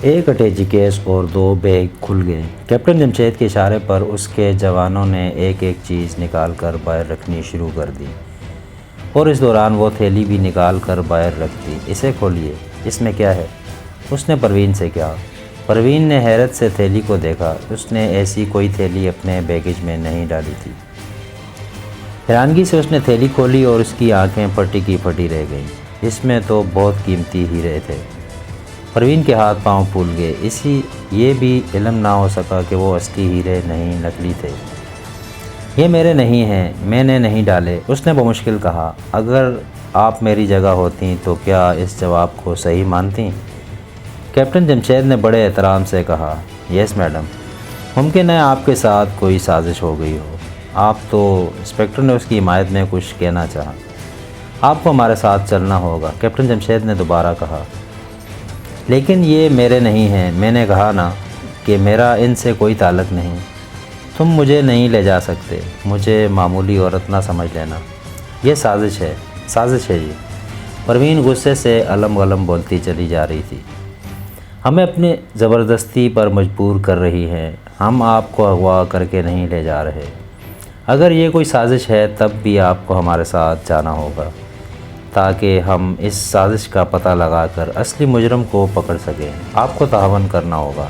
ایک attaché case اور 2 bag کھل گئے۔ کیپٹن جمشید کے اشارے پر اس کے جوانوں نے ایک ایک چیز نکال کر باہر رکھنی شروع کر دی، اور اس دوران وہ تھیلی بھی نکال کر باہر رکھ دی۔ اسے کھولیے، اس میں کیا ہے؟ اس نے پروین سے کہا۔ پروین نے حیرت سے تھیلی کو دیکھا۔ اس نے ایسی کوئی تھیلی اپنے بیگیج میں نہیں ڈالی تھی۔ حیرانگی سے اس نے تھیلی کھولی اور اس کی آنکھیں پھٹی کی پھٹی رہ گئیں۔ اس میں تو بہت قیمتی ہیرے تھے۔ پروین کے ہاتھ پاؤں پھول گئے۔ یہ بھی علم نہ ہو سکا کہ وہ اصلی ہیرے نہیں، نقلی تھے۔ یہ میرے نہیں ہیں، میں نے نہیں ڈالے، اس نے بمشکل کہا۔ اگر آپ میری جگہ ہوتیں تو کیا اس جواب کو صحیح مانتیں؟ کیپٹن جمشید نے بڑے احترام سے کہا، یس میڈم۔ ممکن ہے آپ کے ساتھ کوئی سازش ہو گئی ہو۔ آپ تو، انسپکٹر نے اس کی حمایت میں کچھ کہنا چاہا۔ آپ کو ہمارے ساتھ چلنا ہوگا، کیپٹن جمشید نے دوبارہ کہا۔ لیکن یہ میرے نہیں ہیں، میں نے کہا نا کہ میرا ان سے کوئی تعلق نہیں۔ تم مجھے نہیں لے جا سکتے، مجھے معمولی عورت نہ سمجھ لینا۔ یہ سازش ہے، سازش ہے جی۔ پروین غصے سے علم غلم بولتی چلی جا رہی تھی۔ ہمیں اپنی زبردستی پر مجبور کر رہی ہے، ہم آپ کو اغوا کر کے نہیں لے جا رہے۔ اگر یہ کوئی سازش ہے تب بھی آپ کو ہمارے ساتھ جانا ہوگا تاکہ ہم اس سازش کا پتہ لگا کر اصلی مجرم کو پکڑ سکیں۔ آپ کو تعاون کرنا ہوگا۔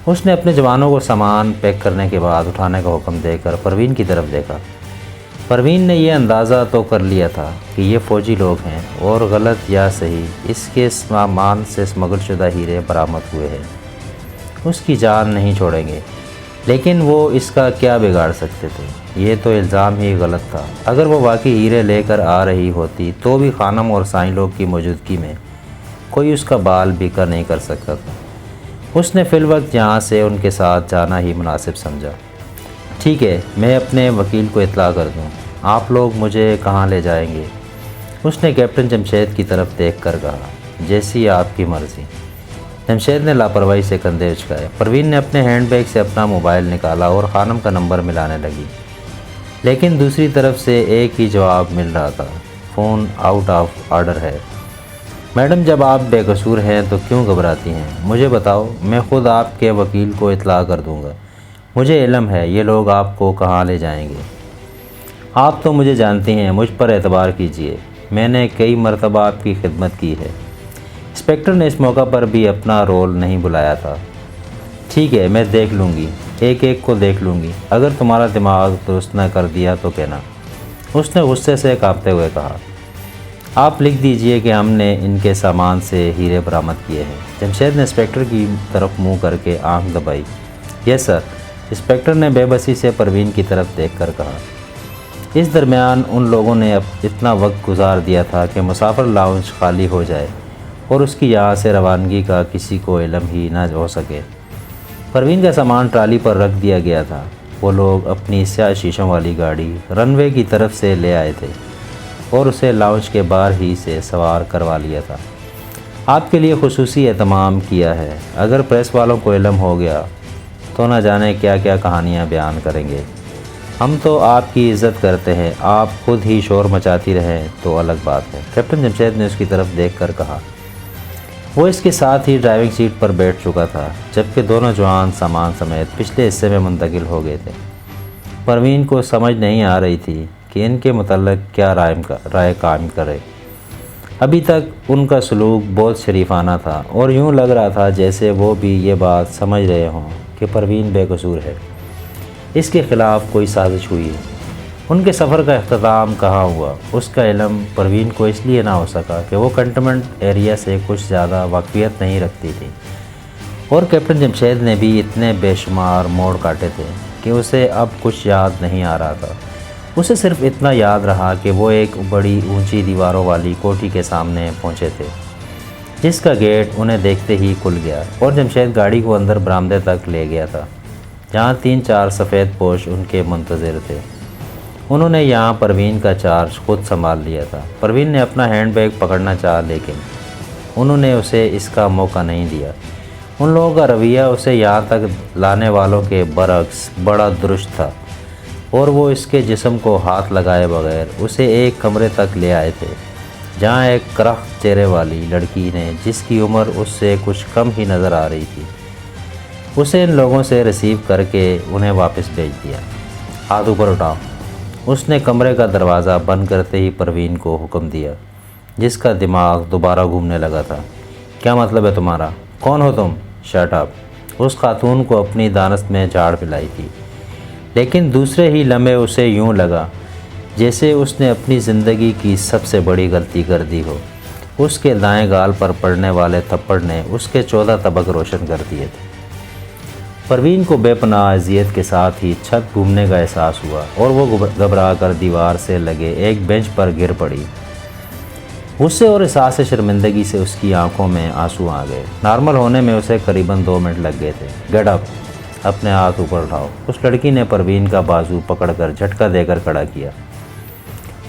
اس نے اپنے جوانوں کو سامان پیک کرنے کے بعد اٹھانے کا حکم دے کر پروین کی طرف دیکھا۔ پروین نے یہ اندازہ تو کر لیا تھا کہ یہ فوجی لوگ ہیں اور غلط یا صحیح اس کے سامان سے اسمگل شدہ ہیرے برآمد ہوئے ہیں۔ اس کی جان نہیں چھوڑیں گے، لیکن وہ اس کا کیا بگاڑ سکتے تھے؟ یہ تو الزام ہی غلط تھا۔ اگر وہ واقعی ہیرے لے کر آ رہی ہوتی تو بھی خانم اور سائیں لوگ کی موجودگی میں کوئی اس کا بال بیکر نہیں کر سکتا تھا۔ اس نے فی الوقت یہاں سے ان کے ساتھ جانا ہی مناسب سمجھا۔ ٹھیک ہے، میں اپنے وکیل کو اطلاع کر دوں۔ آپ لوگ مجھے کہاں لے جائیں گے؟ اس نے کیپٹن جمشید کی طرف دیکھ کر کہا، جیسی آپ کی مرضی۔ جمشید نے لاپرواہی سے کندھے اچکائے۔ پروین نے اپنے ہینڈ بیگ سے اپنا موبائل نکالا اور خانم کا نمبر ملانے لگی، لیکن دوسری طرف سے ایک ہی جواب مل رہا تھا، فون آؤٹ آف آرڈر ہے۔ میڈم، جب آپ بے قصور ہیں تو کیوں گھبراتی ہیں؟ مجھے بتاؤ، میں خود آپ کے وکیل کو اطلاع کر دوں گا۔ مجھے علم ہے یہ لوگ آپ کو کہاں لے جائیں گے۔ آپ تو مجھے جانتی ہیں، مجھ پر اعتبار کیجئے، میں نے کئی مرتبہ آپ کی خدمت کی ہے۔ انسپکٹر نے اس موقع پر بھی اپنا رول نہیں بلایا تھا۔ ٹھیک ہے، میں دیکھ لوں گی، ایک ایک کو دیکھ لوں گی۔ اگر تمہارا دماغ درست نہ کر دیا تو کہنا، اس نے غصے سے کانپتے ہوئے کہا۔ آپ لکھ دیجئے کہ ہم نے ان کے سامان سے ہیرے برآمد کیے ہیں۔ جمشید نے انسپکٹر کی طرف منہ کر کے آنکھ دبائی۔ یس سر، انسپکٹر نے بے بسی سے پروین کی طرف دیکھ کر کہا۔ اس درمیان ان لوگوں نے اب اتنا وقت گزار دیا تھا کہ مسافر لاؤنج خالی ہو جائے اور اس کی یہاں سے روانگی کا کسی کو علم ہی نہ ہو سکے۔ پروین کا سامان ٹرالی پر رکھ دیا گیا تھا۔ وہ لوگ اپنی سیاہ شیشوں والی گاڑی رن وے کی طرف سے لے آئے تھے اور اسے لاؤنج کے باہر ہی سے سوار کروا لیا تھا۔ آپ کے لیے خصوصی اہتمام کیا ہے۔ اگر پریس والوں کو علم ہو گیا تو نہ جانے کیا کیا کہانیاں بیان کریں گے۔ ہم تو آپ کی عزت کرتے ہیں، آپ خود ہی شور مچاتی رہیں تو الگ بات ہے، کیپٹن جمشید نے اس کی طرف دیکھ کر کہا۔ وہ اس کے ساتھ ہی ڈرائیونگ سیٹ پر بیٹھ چکا تھا، جبکہ دونوں جوان سامان سمیت پچھلے حصے میں منتقل ہو گئے تھے۔ پروین کو سمجھ نہیں آ رہی تھی کہ ان کے متعلق کیا رائے قائم کرے۔ ابھی تک ان کا سلوک بہت شریفانہ تھا اور یوں لگ رہا تھا جیسے وہ بھی یہ بات سمجھ رہے ہوں کہ پروین بے قصور ہے، اس کے خلاف کوئی سازش ہوئی ہے۔ ان کے سفر کا اختتام کہاں ہوا؟ اس کا علم پروین کو اس لیے نہ ہو سکا کہ وہ کنٹونمنٹ ایریا سے کچھ زیادہ واقفیت نہیں رکھتی تھی، اور کیپٹن جمشید نے بھی اتنے بے شمار موڑ کاٹے تھے کہ اسے اب کچھ یاد نہیں آ رہا تھا۔ اسے صرف اتنا یاد رہا کہ وہ ایک بڑی اونچی دیواروں والی کوٹھی کے سامنے پہنچے تھے، جس کا گیٹ انہیں دیکھتے ہی کھل گیا اور جمشید گاڑی کو اندر برآمدے تک لے گیا تھا، جہاں 3-4 سفید پوش ان کے منتظر تھے۔ انہوں نے یہاں پروین کا چارج خود سنبھال لیا تھا۔ پروین نے اپنا ہینڈ بیگ پکڑنا چاہا، لیکن انہوں نے اسے اس کا موقع نہیں دیا۔ ان لوگوں کا رویہ اسے یہاں تک لانے والوں کے برعکس بڑا درست تھا، اور وہ اس کے جسم کو ہاتھ لگائے بغیر اسے ایک کمرے تک لے آئے تھے، جہاں ایک کرخت چہرے والی لڑکی نے، جس کی عمر اس سے کچھ کم ہی نظر آ رہی تھی، اسے ان لوگوں سے ریسیو کر کے انہیں واپس بھیج دیا۔ ہاتھ اوپر اٹھاؤ، اس نے کمرے کا دروازہ بند کرتے ہی پروین کو حکم دیا، جس کا دماغ دوبارہ گھومنے لگا تھا۔ کیا مطلب ہے تمہارا؟ کون ہو تم؟ Shut up. اس خاتون کو اپنی دانست میں جھاڑ پلائی تھی، لیکن دوسرے ہی لمحے اسے یوں لگا جیسے اس نے اپنی زندگی کی سب سے بڑی غلطی کر دی ہو۔ اس کے دائیں گال پر پڑنے والے تھپڑ نے اس کے 14 طبق روشن کر دیے تھے۔ پروین کو بے پناہ اذیت کے ساتھ ہی چھت گھومنے کا احساس ہوا اور وہ گھبرا کر دیوار سے لگے ایک بینچ پر گر پڑی۔ غصے اور احساس شرمندگی سے اس کی آنکھوں میں آنسو آ گئے۔ نارمل ہونے میں اسے قریباً 2 منٹ لگ گئے تھے۔ گیٹ اپ، اپنے ہاتھ اوپر اٹھاؤ۔ اس لڑکی نے پروین کا بازو پکڑ کر جھٹکا دے کر کھڑا کیا،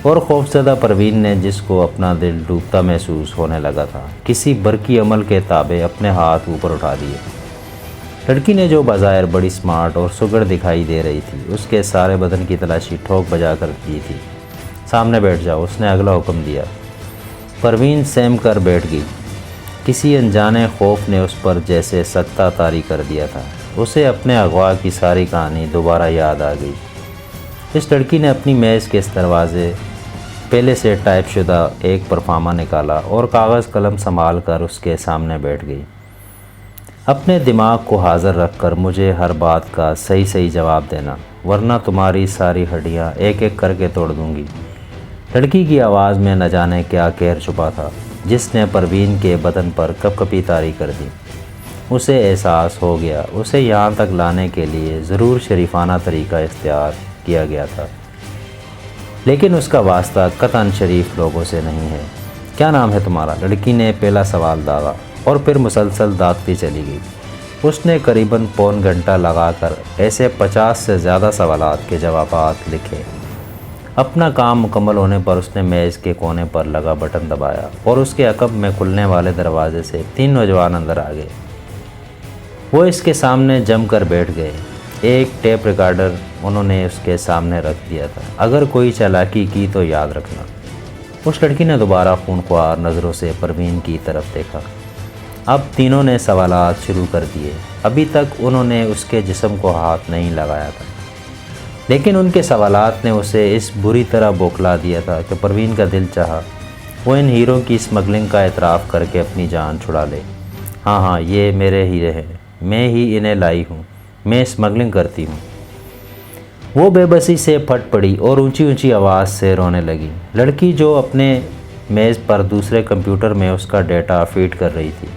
اور خوفزدہ پروین نے، جس کو اپنا دل ڈوبتا محسوس ہونے لگا تھا، کسی برقی عمل کے تابع اپنے ہاتھ اوپر اٹھا دیے۔ لڑکی نے، جو بظاہر بڑی سمارٹ اور سگڑ دکھائی دے رہی تھی، اس کے سارے بدن کی تلاشی ٹھوک بجا کر دی تھی۔ سامنے بیٹھ جاؤ، اس نے اگلا حکم دیا۔ پروین سہم کر بیٹھ گئی۔ کسی انجانے خوف نے اس پر جیسے سکتہ طاری کر دیا تھا۔ اسے اپنے اغوا کی ساری کہانی دوبارہ یاد آ گئی۔ اس لڑکی نے اپنی میز کے اس دروازے پہلے سے ٹائپ شدہ ایک پرفارمہ نکالا اور کاغذ قلم سنبھال کر اس کے سامنے بیٹھ گئی۔ اپنے دماغ کو حاضر رکھ کر مجھے ہر بات کا صحیح جواب دینا، ورنہ تمہاری ساری ہڈیاں ایک ایک کر کے توڑ دوں گی۔ لڑکی کی آواز میں نہ جانے کیا قہر چھپا تھا، جس نے پروین کے بدن پر کپ کپی طاری کر دی۔ اسے احساس ہو گیا اسے یہاں تک لانے کے لیے ضرور شریفانہ طریقہ اختیار کیا گیا تھا، لیکن اس کا واسطہ قطعاً شریف لوگوں سے نہیں ہے۔ کیا نام ہے تمہارا؟ لڑکی نے پہلا سوال داغا اور پھر مسلسل داغتی چلی گئی۔ اس نے قریباً پون گھنٹہ لگا کر ایسے 50 سے زیادہ سوالات کے جوابات لکھے۔ اپنا کام مکمل ہونے پر اس نے میز کے کونے پر لگا بٹن دبایا اور اس کے عقب میں کھلنے والے دروازے سے 3 نوجوان اندر آ گئے۔ وہ اس کے سامنے جم کر بیٹھ گئے۔ ایک ٹیپ ریکارڈر انہوں نے اس کے سامنے رکھ دیا تھا۔ اگر کوئی چالاکی کی تو یاد رکھنا۔ اس لڑکی نے دوبارہ خونخوار نظروں سے پروین کی طرف دیکھا۔ اب تینوں نے سوالات شروع کر دیے۔ ابھی تک انہوں نے اس کے جسم کو ہاتھ نہیں لگایا تھا، لیکن ان کے سوالات نے اسے اس بری طرح بوکھلا دیا تھا کہ پروین کا دل چاہا وہ ان ہیروں کی اسمگلنگ کا اعتراف کر کے اپنی جان چھڑا لے۔ ہاں، یہ میرے ہیرے ہیں، میں ہی انہیں لائی ہوں، میں اسمگلنگ کرتی ہوں۔ وہ بے بسی سے پھٹ پڑی اور اونچی اونچی آواز سے رونے لگی۔ لڑکی، جو اپنے میز پر دوسرے کمپیوٹر میں اس کا ڈیٹا فیڈ کر رہی تھی،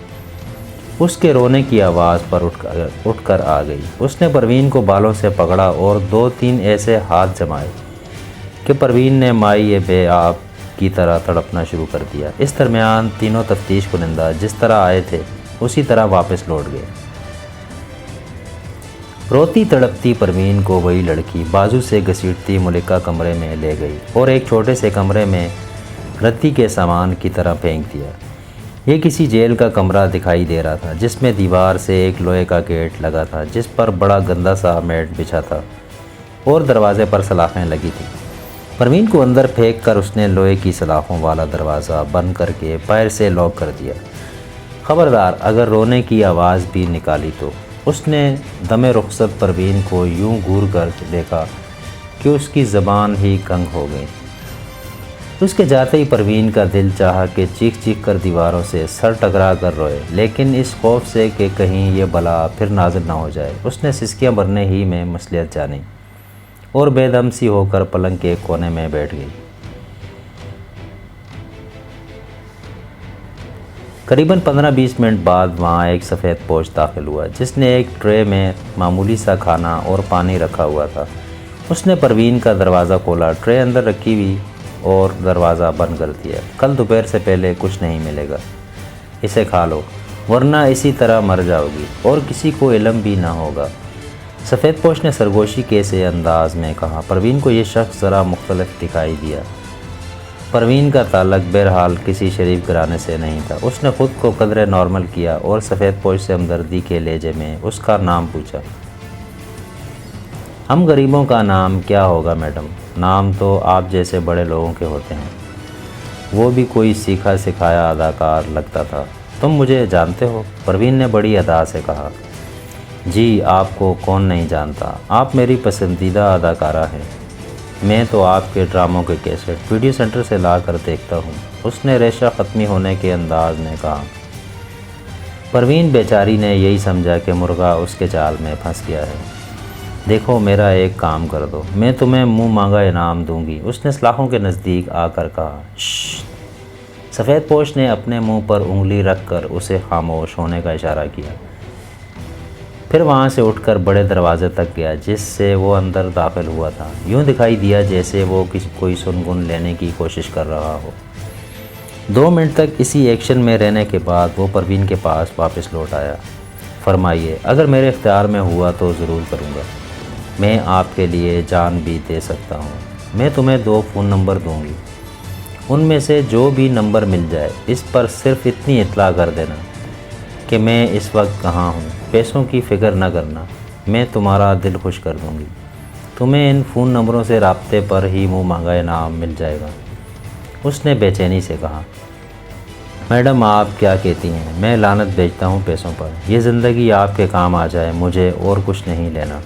اس کے رونے کی آواز پر اٹھ کر آ گئی۔ اس نے پروین کو بالوں سے پکڑا اور 2-3 ایسے ہاتھ جمائے کہ پروین نے مائی بے آب کی طرح تڑپنا شروع کر دیا۔ اس درمیان تینوں تفتیش کنندہ جس طرح آئے تھے اسی طرح واپس لوٹ گئے۔ روتی تڑپتی پروین کو وہی لڑکی بازو سے گھسیٹتی ملکہ کمرے میں لے گئی اور ایک چھوٹے سے کمرے میں رتی کے سامان کی طرح پھینک دیا۔ یہ کسی جیل کا کمرہ دکھائی دے رہا تھا، جس میں دیوار سے ایک لوہے کا گیٹ لگا تھا جس پر بڑا گندا سا میٹ بچھا تھا اور دروازے پر سلاخیں لگی تھیں۔ پروین کو اندر پھینک کر اس نے لوہے کی سلاخوں والا دروازہ بند کر کے باہر سے لاک کر دیا۔ خبردار اگر رونے کی آواز بھی نکالی تو۔ اس نے دم رخصت پروین کو یوں گھور کر دیکھا کہ اس کی زبان ہی کنگ ہو گئی۔ اس کے جاتے ہی پروین کا دل چاہا کہ چیخ چیخ کر دیواروں سے سر ٹکرا کر روئے، لیکن اس خوف سے کہ کہیں یہ بلا پھر نازل نہ ہو جائے، اس نے سسکیاں بھرنے ہی میں مصلحت جانی اور بے دم سی ہو کر پلنگ کے کونے میں بیٹھ گئی۔ قریباً 15-20 منٹ بعد وہاں ایک سفید پوش داخل ہوا جس نے ایک ٹرے میں معمولی سا کھانا اور پانی رکھا ہوا تھا۔ اس نے پروین کا دروازہ کھولا، ٹرے اندر رکھی ہوئی اور دروازہ بند کر دیا۔ کل دوپہر سے پہلے کچھ نہیں ملے گا، اسے کھا لو ورنہ اسی طرح مر جاؤ گی اور کسی کو علم بھی نہ ہوگا۔ سفید پوش نے سرگوشی کے سے انداز میں کہا۔ پروین کو یہ شخص ذرا مختلف دکھائی دیا۔ پروین کا تعلق بہرحال کسی شریف گھرانے سے نہیں تھا۔ اس نے خود کو قدرے نارمل کیا اور سفید پوش سے ہمدردی کے لہجے میں اس کا نام پوچھا۔ ہم غریبوں کا نام کیا ہوگا میڈم؟ نام تو آپ جیسے بڑے لوگوں کے ہوتے ہیں۔ وہ بھی کوئی سیکھا سکھایا اداکار لگتا تھا۔ تم مجھے جانتے ہو؟ پروین نے بڑی ادا سے کہا۔ جی، آپ کو کون نہیں جانتا، آپ میری پسندیدہ اداکارہ ہیں۔ میں تو آپ کے ڈراموں کے کیسٹ ویڈیو سینٹر سے لا کر دیکھتا ہوں، اس نے ریشہ ختمی ہونے کے انداز میں کہا۔ پروین بیچاری نے یہی سمجھا کہ مرغا اس کے جال میں پھنس گیا ہے۔ دیکھو، میرا ایک کام کر دو، میں تمہیں منہ مانگا انعام دوں گی، اس نے سلاخوں کے نزدیک آ کر کہا۔ شش! سفید پوش نے اپنے منہ پر انگلی رکھ کر اسے خاموش ہونے کا اشارہ کیا، پھر وہاں سے اٹھ کر بڑے دروازے تک گیا جس سے وہ اندر داخل ہوا تھا۔ یوں دکھائی دیا جیسے وہ کوئی سنگن لینے کی کوشش کر رہا ہو۔ 2 منٹ تک اسی ایکشن میں رہنے کے بعد وہ پروین کے پاس واپس لوٹ آیا۔ فرمائیے، اگر میرے اختیار میں ہوا تو ضرور کروں گا، میں آپ کے لیے جان بھی دے سکتا ہوں۔ میں تمہیں 2 فون نمبر دوں گی، ان میں سے جو بھی نمبر مل جائے اس پر صرف اتنی اطلاع کر دینا کہ میں اس وقت کہاں ہوں۔ پیسوں کی فکر نہ کرنا، میں تمہارا دل خوش کر دوں گی۔ تمہیں ان فون نمبروں سے رابطے پر ہی منہ مانگا انعام مل جائے گا، اس نے بے چینی سے کہا۔ میڈم، آپ کیا کہتی ہیں؟ میں لعنت بھیجتا ہوں پیسوں پر، یہ زندگی آپ کے کام آ جائے، مجھے اور کچھ نہیں لینا،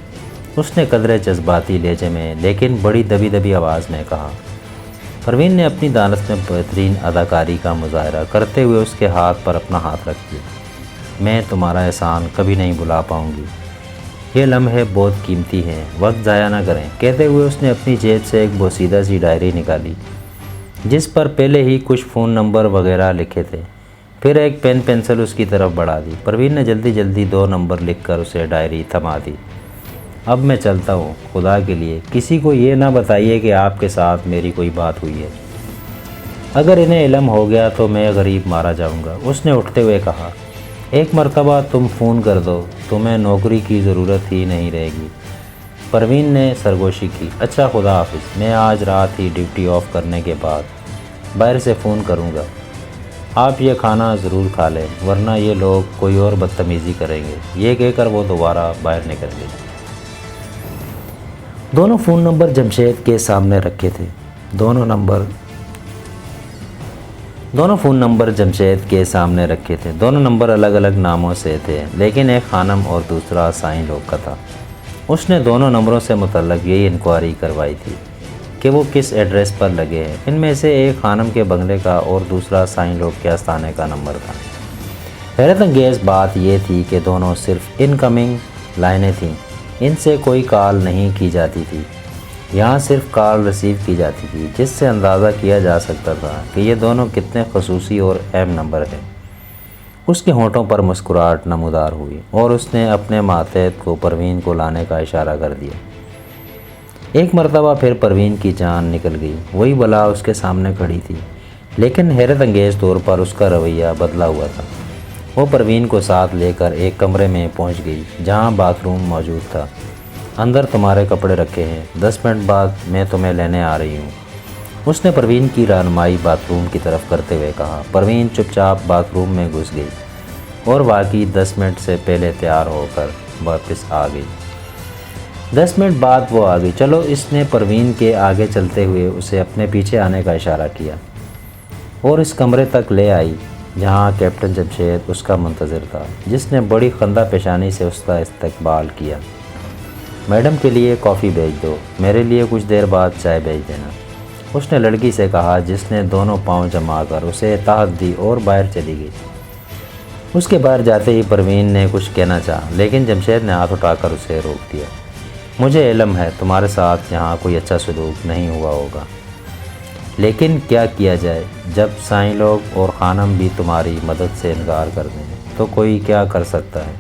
اس نے قدرے جذباتی لہجے میں لیکن بڑی دبی دبی آواز میں کہا۔ پروین نے اپنی دانت میں بہترین اداکاری کا مظاہرہ کرتے ہوئے اس کے ہاتھ پر اپنا ہاتھ رکھ دیا۔ میں تمہارا احسان کبھی نہیں بھلا پاؤں گی، یہ لمحے بہت قیمتی ہیں، وقت ضائع نہ کریں، کہتے ہوئے اس نے اپنی جیب سے ایک بوسیدہ سی ڈائری نکالی جس پر پہلے ہی کچھ فون نمبر وغیرہ لکھے تھے، پھر ایک پین پنسل اس کی طرف بڑھا دی۔ پروین نے جلدی جلدی 2 نمبر لکھ کر اسے ڈائری تھما دی۔ اب میں چلتا ہوں، خدا کے لیے کسی کو یہ نہ بتائیے کہ آپ کے ساتھ میری کوئی بات ہوئی ہے، اگر انہیں علم ہو گیا تو میں غریب مارا جاؤں گا، اس نے اٹھتے ہوئے کہا۔ ایک مرتبہ تم فون کر دو، تمہیں نوکری کی ضرورت ہی نہیں رہے گی، پروین نے سرگوشی کی۔ اچھا، خدا حافظ، میں آج رات ہی ڈیوٹی آف کرنے کے بعد باہر سے فون کروں گا، آپ یہ کھانا ضرور کھا لیں ورنہ یہ لوگ کوئی اور بدتمیزی کریں گے، یہ کہہ کر وہ دوبارہ باہر نکل گئی۔ دونوں فون نمبر جمشید کے سامنے رکھے تھے، دونوں نمبر الگ الگ ناموں سے تھے، لیکن ایک خانم اور دوسرا سائیں لوگ کا تھا۔ اس نے دونوں نمبروں سے متعلق یہی انکوائری کروائی تھی کہ وہ کس ایڈریس پر لگے ہیں۔ ان میں سے ایک خانم کے بنگلے کا اور دوسرا سائیں لوگ کے آستانے کا نمبر تھا۔ حیرت انگیز بات یہ تھی کہ دونوں صرف انکمنگ لائنیں تھیں، ان سے کوئی کال نہیں کی جاتی تھی، یہاں صرف کال ریسیو کی جاتی تھی، جس سے اندازہ کیا جا سکتا تھا کہ یہ دونوں کتنے خصوصی اور اہم نمبر ہیں۔ اس کے ہونٹوں پر مسکراہٹ نمودار ہوئی اور اس نے اپنے ماتحت کو پروین کو لانے کا اشارہ کر دیا۔ ایک مرتبہ پھر پروین کی جان نکل گئی، وہی بلا اس کے سامنے کھڑی تھی، لیکن حیرت انگیز طور پر اس کا رویہ بدلا ہوا تھا۔ وہ پروین کو ساتھ لے کر ایک کمرے میں پہنچ گئی جہاں باتھ روم موجود تھا۔ اندر تمہارے کپڑے رکھے ہیں، 10 منٹ بعد میں تمہیں لینے آ رہی ہوں، اس نے پروین کی رہنمائی باتھ روم کی طرف کرتے ہوئے کہا۔ پروین چپ چاپ باتھ روم میں گھس گئی اور واقعی 10 منٹ سے پہلے تیار ہو کر واپس آ گئی۔ 10 منٹ بعد وہ آ گئی۔ چلو، اس نے پروین کے آگے چلتے ہوئے اسے اپنے پیچھے آنے کا اشارہ کیا اور اس کمرے تک لے آئی جہاں کیپٹن جمشید اس کا منتظر تھا، جس نے بڑی خندہ پیشانی سے اس کا استقبال کیا۔ میڈم کے لیے کافی بھیج دو، میرے لیے کچھ دیر بعد چائے بھیج دینا، اس نے لڑکی سے کہا، جس نے دونوں پاؤں جما کر اسے اطاعت دی اور باہر چلی گئی۔ اس کے باہر جاتے ہی پروین نے کچھ کہنا چاہا، لیکن جمشید نے ہاتھ اٹھا کر اسے روک دیا۔ مجھے علم ہے تمہارے ساتھ یہاں کوئی اچھا سلوک نہیں ہوا ہوگا، لیکن کیا کیا جائے، جب سائیں لوگ اور خانم بھی تمہاری مدد سے انکار کر دیں تو کوئی کیا کر سکتا ہے۔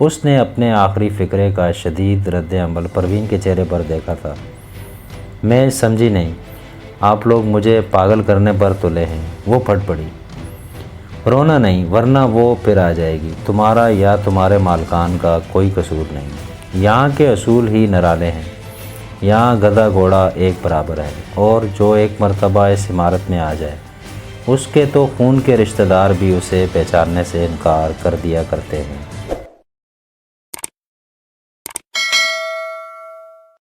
اس نے اپنے آخری فقرے کا شدید رد عمل پروین کے چہرے پر دیکھا تھا۔ میں سمجھی نہیں، آپ لوگ مجھے پاگل کرنے پر تلے ہیں، وہ پھٹ پڑی۔ رونا نہیں، ورنہ وہ پھر آ جائے گی، تمہارا یا تمہارے مالکان کا کوئی قصور نہیں، یہاں کے اصول ہی نرالے ہیں، یہاں گدھا گھوڑا ایک برابر ہے، اور جو ایک مرتبہ اس عمارت میں آ جائے اس کے تو خون کے رشتہ دار بھی اسے پہچاننے سے انکار کر دیا کرتے ہیں۔